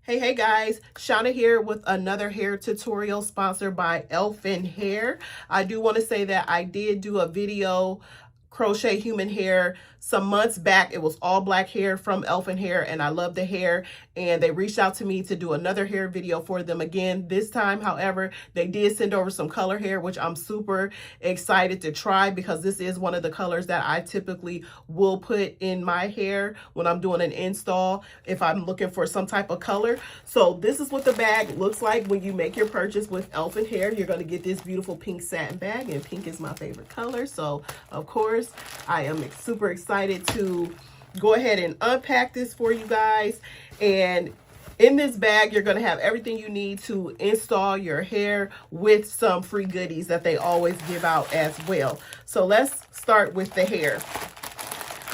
Hey guys, Shauna here with another hair tutorial sponsored by Elfin Hair. I do want to say that I did do a video crochet human hair some months back. It was all black hair from Elfin Hair and I love the hair, and they reached out to me to do another hair video for them again. This time, however, they did send over some color hair, which I'm super excited to try because this is one of the colors that I typically will put in my hair when I'm doing an install if I'm looking for some type of color. So this is what the bag looks like when you make your purchase with Elfin Hair. You're going to get this beautiful pink satin bag, and pink is my favorite color. So of course I am super excited to go ahead and unpack this for you guys. And in this bag, you're going to have everything you need to install your hair with some free goodies that they always give out as well. So let's start with the hair.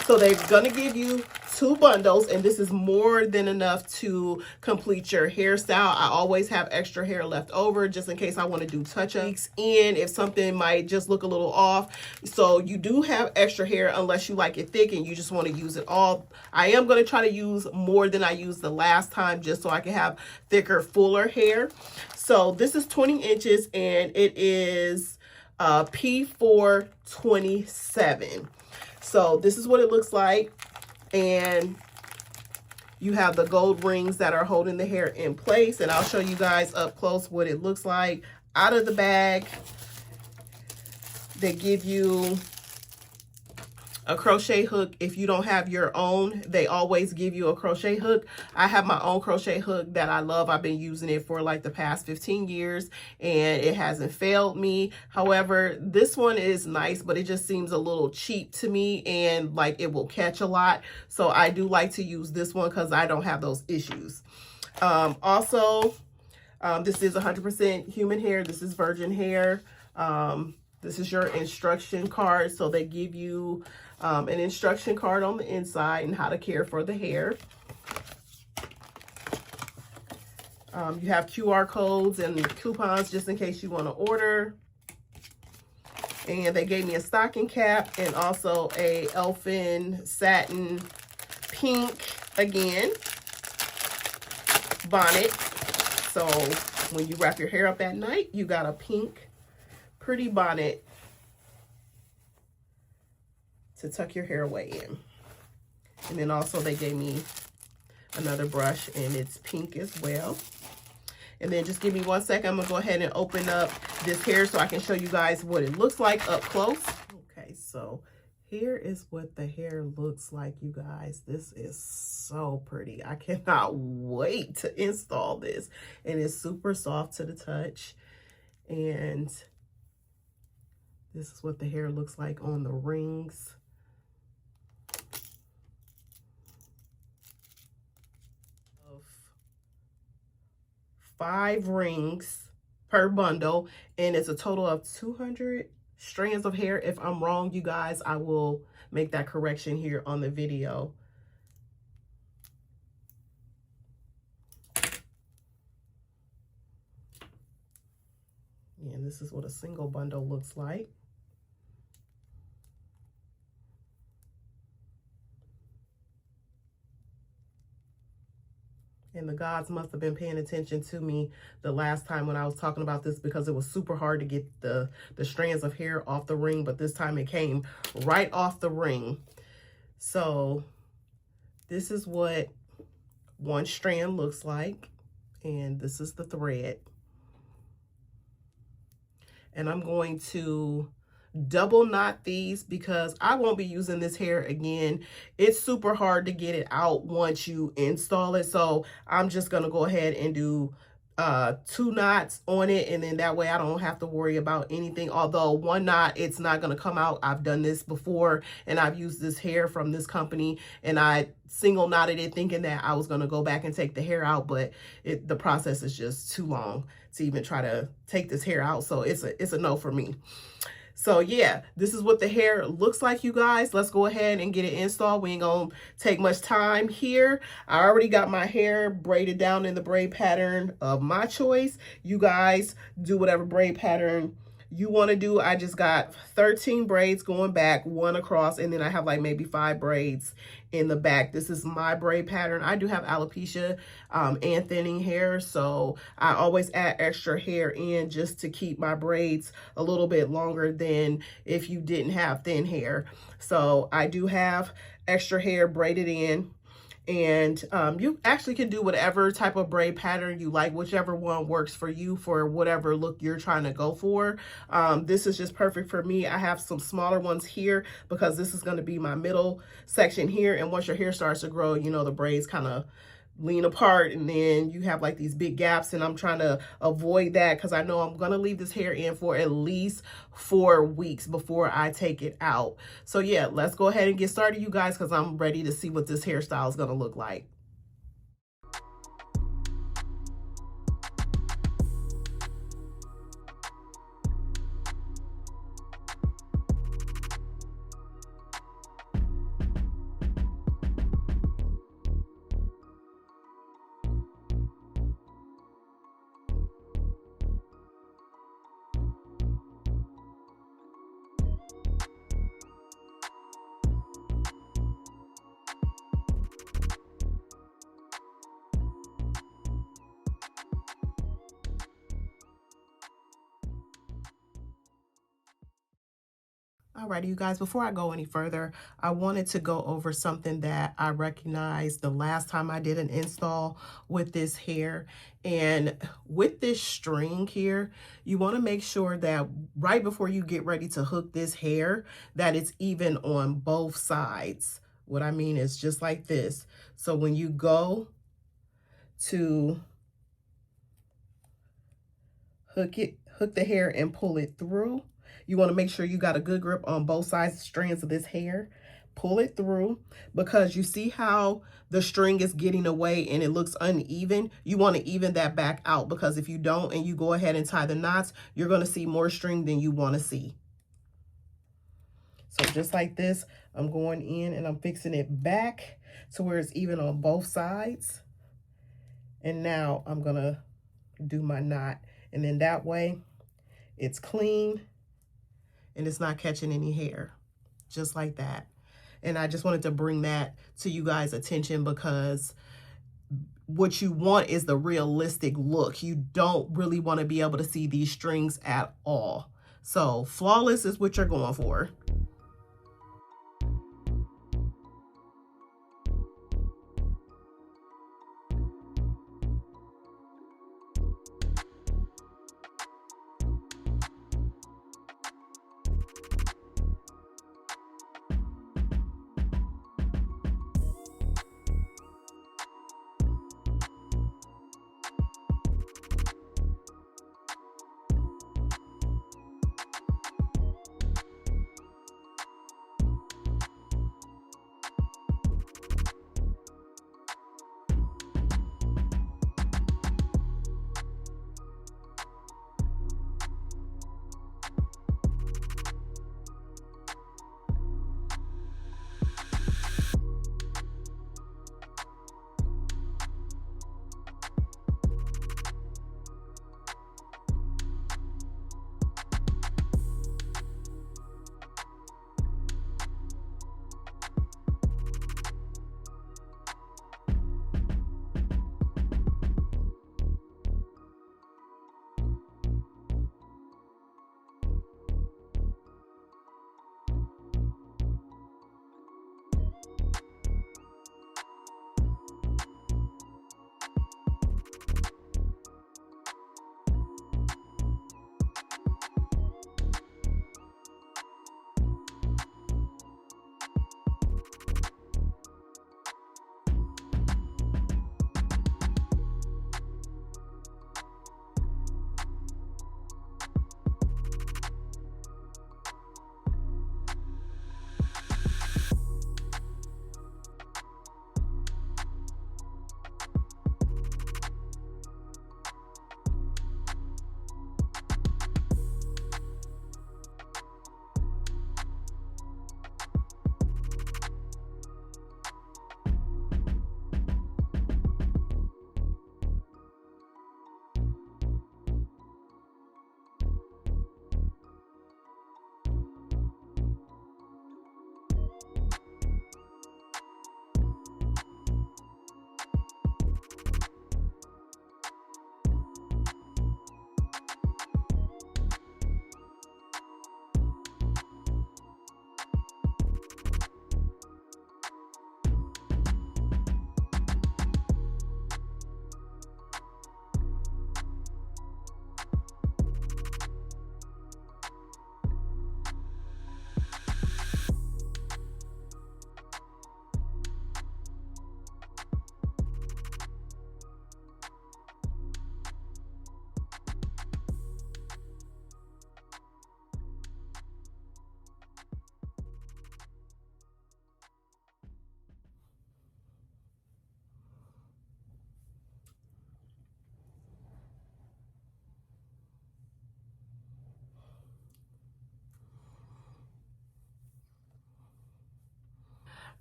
So they're going to give you 2 bundles, and this is more than enough to complete your hairstyle. I always have extra hair left over just in case I want to do touch-ups in if something might just look a little off. So you do have extra hair unless you like it thick and you just want to use it all. I am going to try to use more than I used the last time just so I can have thicker, fuller hair. So this is 20 inches and it is P427. So this is what it looks like. And you have the gold rings that are holding the hair in place. And I'll show you guys up close what it looks like. Out of the bag, they give you a crochet hook. If you don't have your own, they always give you a crochet hook. I have my own crochet hook that I love. I've been using it for like the past 15 years and it hasn't failed me. However, this one is nice, but it just seems a little cheap to me and like it will catch a lot. So I do like to use this one because I don't have those issues. Also, this is 100% human hair. This is virgin hair. This is your instruction card. So they give you an instruction card on the inside and how to care for the hair. You have QR codes and coupons just in case you want to order. And they gave me a stocking cap and also a Elfin satin pink, again, bonnet. So when you wrap your hair up at night, you got a pink, pretty bonnet to tuck your hair away in. And then also they gave me another brush and it's pink as well. And then just give me 1 second. I'm gonna go ahead and open up this hair so I can show you guys what it looks like up close. Okay, so here is what the hair looks like, you guys. This is so pretty. I cannot wait to install this. And it's super soft to the touch. And this is what the hair looks like on the rings. 5 rings per bundle, and it's a total of 200 strands of hair. If I'm wrong, you guys, I will make that correction here on the video. And this is what a single bundle looks like. And the gods must have been paying attention to me the last time when I was talking about this because it was super hard to get the strands of hair off the ring, but this time it came right off the ring. So this is what one strand looks like, and this is the thread. And I'm going to double knot these because I won't be using this hair again. It's super hard to get it out once you install it. So I'm just going to go ahead and do 2 knots on it, and then that way I don't have to worry about anything. Although 1 knot, it's not going to come out. I've done this before and I've used this hair from this company and I single knotted it thinking that I was going to go back and take the hair out, but the process is just too long to even try to take this hair out. So it's a no for me. So yeah, this is what the hair looks like, you guys. Let's go ahead and get it installed. We ain't gonna take much time here. I already got my hair braided down in the braid pattern of my choice. You guys do whatever braid pattern you want to do, I just got 13 braids going back, one across, and then I have like maybe 5 braids in the back. This is my braid pattern. I do have alopecia and thinning hair, so I always add extra hair in just to keep my braids a little bit longer than if you didn't have thin hair. So I do have extra hair braided in. And you actually can do whatever type of braid pattern you like, whichever one works for you for whatever look you're trying to go for. This is just perfect for me. I have some smaller ones here because this is going to be my middle section here. And once your hair starts to grow, you know, the braids kind of lean apart and then you have like these big gaps, and I'm trying to avoid that because I know I'm going to leave this hair in for at least 4 weeks before I take it out. So yeah, let's go ahead and get started, you guys, because I'm ready to see what this hairstyle is going to look like. Alrighty, you guys, before I go any further, I wanted to go over something that I recognized the last time I did an install with this hair. And with this string here, you want to make sure that right before you get ready to hook this hair, that it's even on both sides. What I mean is just like this. So when you go to hook the hair and pull it through, you want to make sure you got a good grip on both sides strands of this hair. Pull it through, because you see how the string is getting away and it looks uneven. You want to even that back out, because if you don't and you go ahead and tie the knots, you're going to see more string than you want to see. So just like this, I'm going in and I'm fixing it back to where it's even on both sides. And now I'm going to do my knot, and then that way it's clean and it's not catching any hair, just like that. And I just wanted to bring that to you guys' attention, because what you want is the realistic look. You don't really want to be able to see these strings at all. So flawless is what you're going for.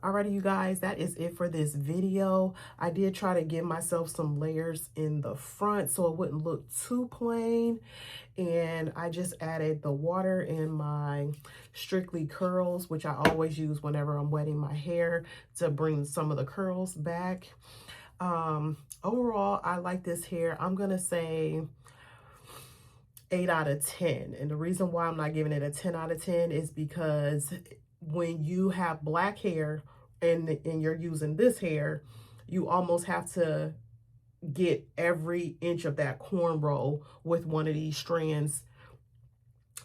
Alrighty, you guys, that is it for this video. I did try to give myself some layers in the front so it wouldn't look too plain. And I just added the water in my Strictly Curls, which I always use whenever I'm wetting my hair to bring some of the curls back. Overall, I like this hair. I'm gonna say 8 out of 10. And the reason why I'm not giving it a 10 out of 10 is because when you have black hair and you're using this hair, you almost have to get every inch of that cornrow with one of these strands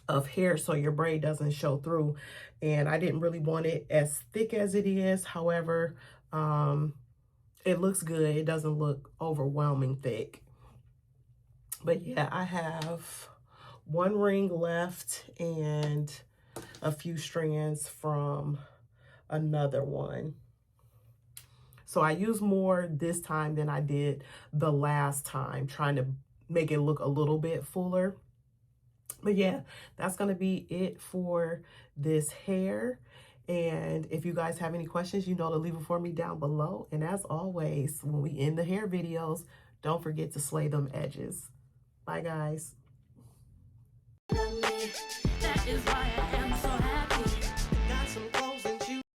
of hair so your braid doesn't show through. And I didn't really want it as thick as it is. However, it looks good. It doesn't look overwhelming thick. But yeah, I have one ring left and a few strands from another one. So I used more this time than I did the last time, trying to make it look a little bit fuller. But yeah, that's going to be it for this hair. And if you guys have any questions, you know to leave it for me down below. And as always, when we end the hair videos, don't forget to slay them edges. Bye, guys. That is why I am so happy.